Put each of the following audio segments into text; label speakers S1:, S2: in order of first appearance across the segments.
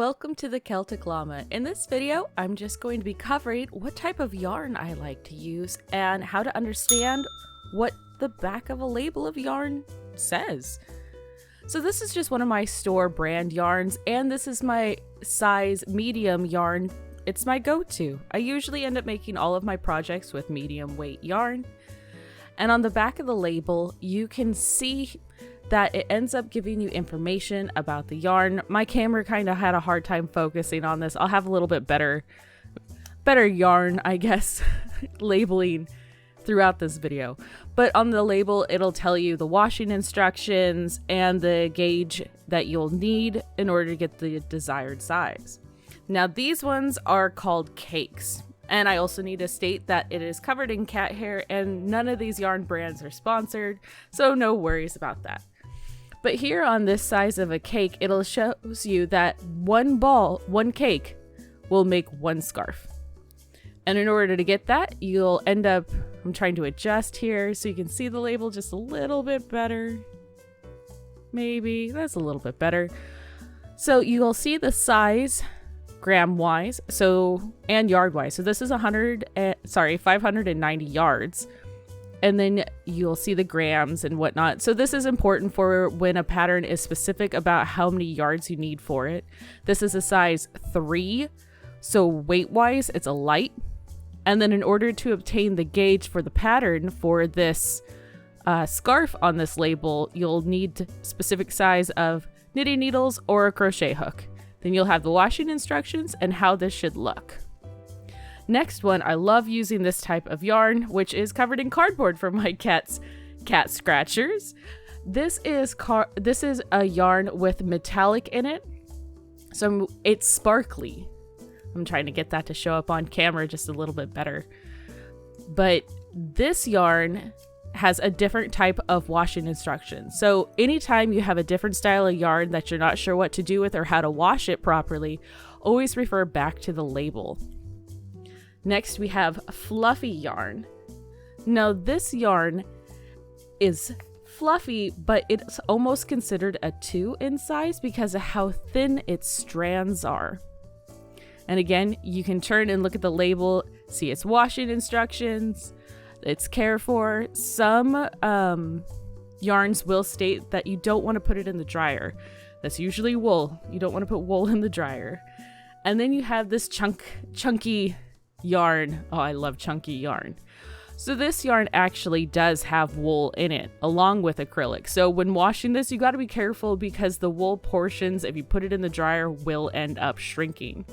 S1: Welcome to the Celtic Llama. In this video, I'm just going to be covering what type of yarn I like to use and how to understand what the back of a label of yarn says. So this is just one of my store brand yarns, and this is my size medium yarn. It's my go-to. I usually end up making all of my projects with medium weight yarn. And on the back of the label, you can see that it ends up giving you information about the yarn. My camera kind of had a hard time focusing on this. I'll have a little bit better yarn, I guess, labeling throughout this video. But on the label, it'll tell you the washing instructions and the gauge that you'll need in order to get the desired size. Now, these ones are called cakes. And I also need to state that it is covered in cat hair, and none of these yarn brands are sponsored, so no worries about that. But here on this size of a cake, it'll shows you that one cake will make one scarf. And in order to get that, you'll end up, I'm trying to adjust here so you can see the label just a little bit better. Maybe, that's a little bit better. So you'll see the size gram wise, and yard wise. So this is 590 yards. And then you'll see the grams and whatnot. So this is important for when a pattern is specific about how many yards you need for it. This is a size 3. So weight wise, it's a light. And then in order to obtain the gauge for the pattern for this scarf on this label, you'll need specific size of knitting needles or a crochet hook. Then you'll have the washing instructions and how this should look. Next one, I love using this type of yarn, which is covered in cardboard for my cat scratchers. This is a yarn with metallic in it, so it's sparkly. I'm trying to get that to show up on camera just a little bit better. But this yarn has a different type of washing instructions. So anytime you have a different style of yarn that you're not sure what to do with or how to wash it properly, always refer back to the label. Next, we have fluffy yarn. Now, this yarn is fluffy, but it's almost considered a 2 in size because of how thin its strands are. And again, you can turn and look at the label, see its washing instructions, its care for. Some yarns will state that you don't want to put it in the dryer. That's usually wool. You don't want to put wool in the dryer. And then you have this chunky yarn. Oh, I love chunky yarn. So this yarn actually does have wool in it along with acrylic. So when washing this, you got to be careful because the wool portions, if you put it in the dryer, will end up shrinking.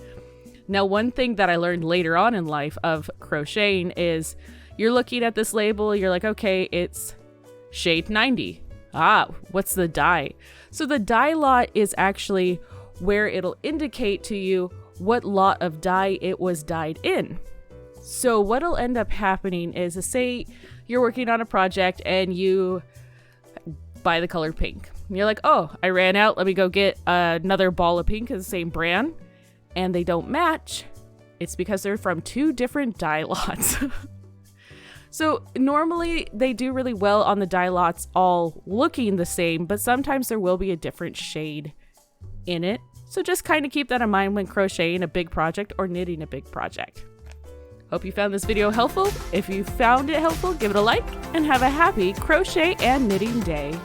S1: Now, one thing that I learned later on in life of crocheting is you're looking at this label, you're like, okay, it's shade 90. What's the dye? So the dye lot is actually where it'll indicate to you what lot of dye it was dyed in. So what'll end up happening is, say you're working on a project and you buy the color pink. You're like, oh, I ran out. Let me go get another ball of pink of the same brand. And they don't match. It's because they're from 2 different dye lots. So normally they do really well on the dye lots all looking the same, but sometimes there will be a different shade in it. So just kind of keep that in mind when crocheting a big project or knitting a big project. Hope you found this video helpful. If you found it helpful, give it a like and have a happy crochet and knitting day.